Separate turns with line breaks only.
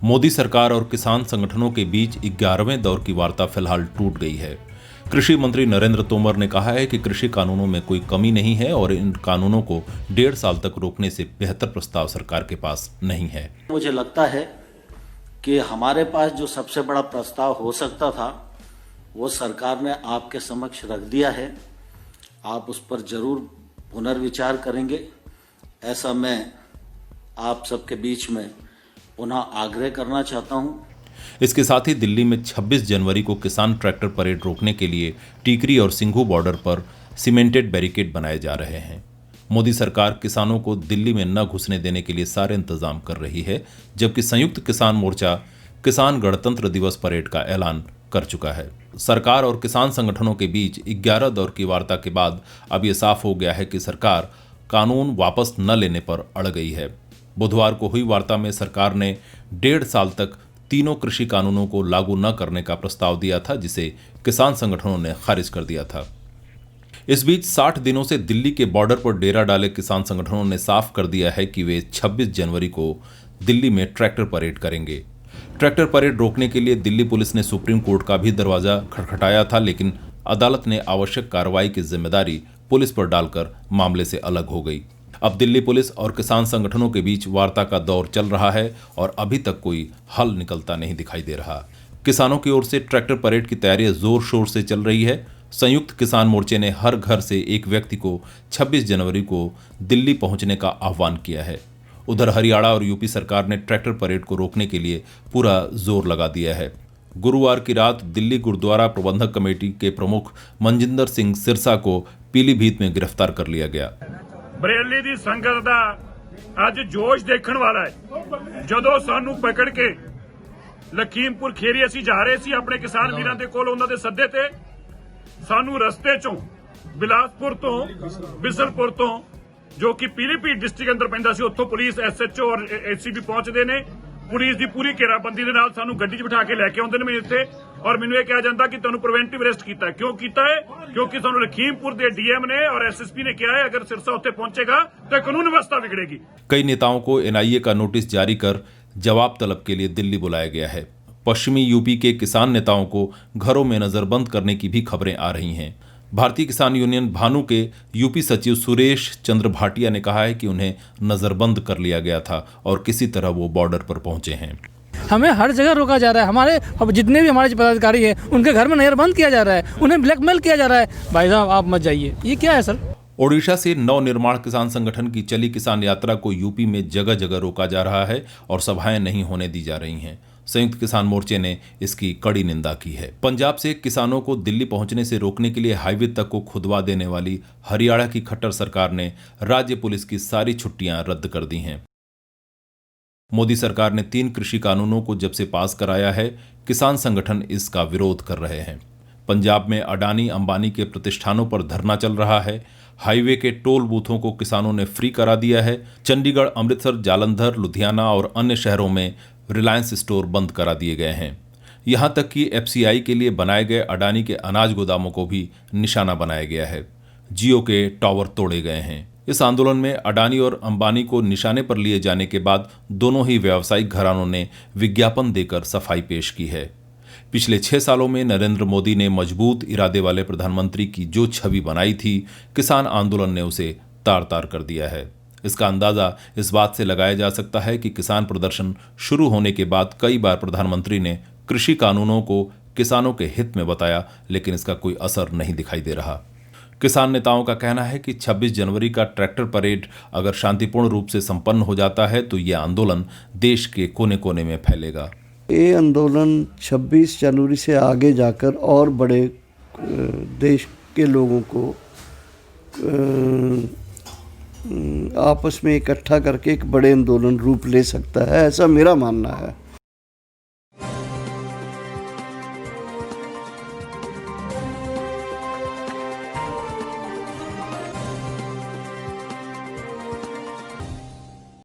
मोदी सरकार और किसान संगठनों के बीच 11वें दौर की वार्ता फिलहाल टूट गई है। कृषि मंत्री नरेंद्र तोमर ने कहा है कि कृषि कानूनों में कोई कमी नहीं है और इन कानूनों को 1.5 साल तक रोकने से बेहतर प्रस्ताव सरकार के पास नहीं है।
मुझे लगता है कि हमारे पास जो सबसे बड़ा प्रस्ताव हो सकता था वो सरकार ने आपके समक्ष रख दिया है। आप उस पर जरूर पुनर्विचार करेंगे, ऐसा मैं आप सबके बीच में पुनः आग्रह करना चाहता हूं।
इसके साथ ही दिल्ली में 26 जनवरी को किसान ट्रैक्टर परेड रोकने के लिए टीकरी और सिंघू बॉर्डर पर सीमेंटेड बैरिकेड बनाए जा रहे हैं। मोदी सरकार किसानों को दिल्ली में न घुसने देने के लिए सारे इंतजाम कर रही है, जबकि संयुक्त किसान मोर्चा किसान गणतंत्र दिवस परेड का ऐलान कर चुका है। सरकार और किसान संगठनों के बीच 11 दौर की वार्ता के बाद अब यह साफ हो गया है कि सरकार कानून वापस न लेने पर अड़ गई है। बुधवार को हुई वार्ता में सरकार ने 1.5 साल तक तीनों कृषि कानूनों को लागू न करने का प्रस्ताव दिया था, जिसे किसान संगठनों ने खारिज कर दिया था। इस बीच 60 दिनों से दिल्ली के बॉर्डर पर डेरा डाले किसान संगठनों ने साफ कर दिया है कि वे 26 जनवरी को दिल्ली में ट्रैक्टर परेड करेंगे। ट्रैक्टर परेड रोकने के लिए दिल्ली पुलिस ने सुप्रीम कोर्ट का भी दरवाजा खटखटाया था, लेकिन अदालत ने आवश्यक कार्रवाई की जिम्मेदारी पुलिस पर डालकर मामले से अलग हो गई। अब दिल्ली पुलिस और किसान संगठनों के बीच वार्ता का दौर चल रहा है और अभी तक कोई हल निकलता नहीं दिखाई दे रहा। किसानों की ओर से ट्रैक्टर परेड की तैयारियां जोर शोर से चल रही है। संयुक्त किसान मोर्चे ने हर घर से एक व्यक्ति को 26 जनवरी को दिल्ली पहुंचने का आह्वान किया है। उधर हरियाणा और यूपी सरकार ने ट्रैक्टर परेड को रोकने के लिए पूरा जोर लगा दिया है। गुरुवार की रात दिल्ली गुरुद्वारा प्रबंधक कमेटी के प्रमुख मनजिंदर सिंह सिरसा को पीलीभीत में गिरफ्तार कर लिया गया।
बरेली दी संगत दा अज जोश देखण वाला है। जदों सानू पकड़ के लखीमपुर खेरी असीं जा रहे सी अपने किसान वीरां दे कोल, उन्हां दे सद्दे ते सानू रस्ते चों बिलासपुर तो बिसलपुर तो जो कि पीलीभीत डिस्ट्रिक्ट अंदर पैंदा सी, उत्थों पुलिस SHO और ACP पहुंचदे ने। पुलिस दी पूरी घेराबंदी दे नाल सानू गड्डी 'च बिठा के लैके आउंदे ने मेरे इत्थे, और मैनूं ये कहा जांदा कि तुहानूं प्रिवेंटिव अरेस्ट कीता है। क्यों कीता है? क्योंकि सानूं लखीमपुर दे DM ने और SSP ने कहा है अगर सिरसा उत्थे पहुंचेगा तो कानून व्यवस्था बिगड़ेगी।
कई नेताओं को NIA का नोटिस जारी कर जवाब तलब के लिए दिल्ली बुलाया गया है। पश्चिमी यूपी के किसान नेताओं को घरों में नजरबंद करने की भी खबरें आ रही हैं। भारतीय किसान यूनियन भानु के यूपी सचिव सुरेश चंद्र भाटिया ने कहा है कि उन्हें नजरबंद कर लिया गया था और किसी तरह वो बॉर्डर पर पहुंचे हैं।
हमें हर जगह रोका जा रहा है। हमारे जितने भी हमारे पदाधिकारी हैं उनके घर में नजरबंद किया जा रहा है, उन्हें ब्लैकमेल किया जा रहा है। भाई साहब आप मत जाइए। ये क्या है सर?
ओडिशा से नवनिर्माण किसान संगठन की चली किसान यात्रा को यूपी में जगह जगह रोका जा रहा है और सभाएं नहीं होने दी जा रही हैं। संयुक्त किसान मोर्चे ने इसकी कड़ी निंदा की है। पंजाब से किसानों को दिल्ली पहुंचने से रोकने के लिए हाईवे तक को खुदवा देने वाली हरियाणा की खट्टर सरकार ने राज्य पुलिस की सारी छुट्टियां रद्द कर दी हैं। मोदी सरकार ने 3 कृषि कानूनों को जब से पास कराया है, किसान संगठन इसका विरोध कर रहे हैं। पंजाब में अडानी अंबानी के प्रतिष्ठानों पर धरना चल रहा है। हाईवे के टोल बूथों को किसानों ने फ्री करा दिया है। चंडीगढ़, अमृतसर, जालंधर, लुधियाना और अन्य शहरों में रिलायंस स्टोर बंद करा दिए गए हैं। यहां तक कि FCI के लिए बनाए गए अडानी के अनाज गोदामों को भी निशाना बनाया गया है। जियो के टावर तोड़े गए हैं। इस आंदोलन में अडानी और अंबानी को निशाने पर लिए जाने के बाद दोनों ही व्यावसायिक घरानों ने विज्ञापन देकर सफाई पेश की है। पिछले 6 सालों में नरेंद्र मोदी ने मजबूत इरादे वाले प्रधानमंत्री की जो छवि बनाई थी, किसान आंदोलन ने उसे तार-तार कर दिया है। इसका अंदाजा इस बात से लगाया जा सकता है कि किसान प्रदर्शन शुरू होने के बाद कई बार प्रधानमंत्री ने कृषि कानूनों को किसानों के हित में बताया, लेकिन इसका कोई असर नहीं दिखाई दे रहा। किसान नेताओं का कहना है कि 26 जनवरी का ट्रैक्टर परेड अगर शांतिपूर्ण रूप से संपन्न हो जाता है तो यह आंदोलन देश के कोने कोने में फैलेगा।
ये आंदोलन 26 जनवरी से आगे जाकर और बड़े देश के लोगों को आपस में इकट्ठा करके एक बड़े आंदोलन रूप ले सकता है, ऐसा मेरा मानना है।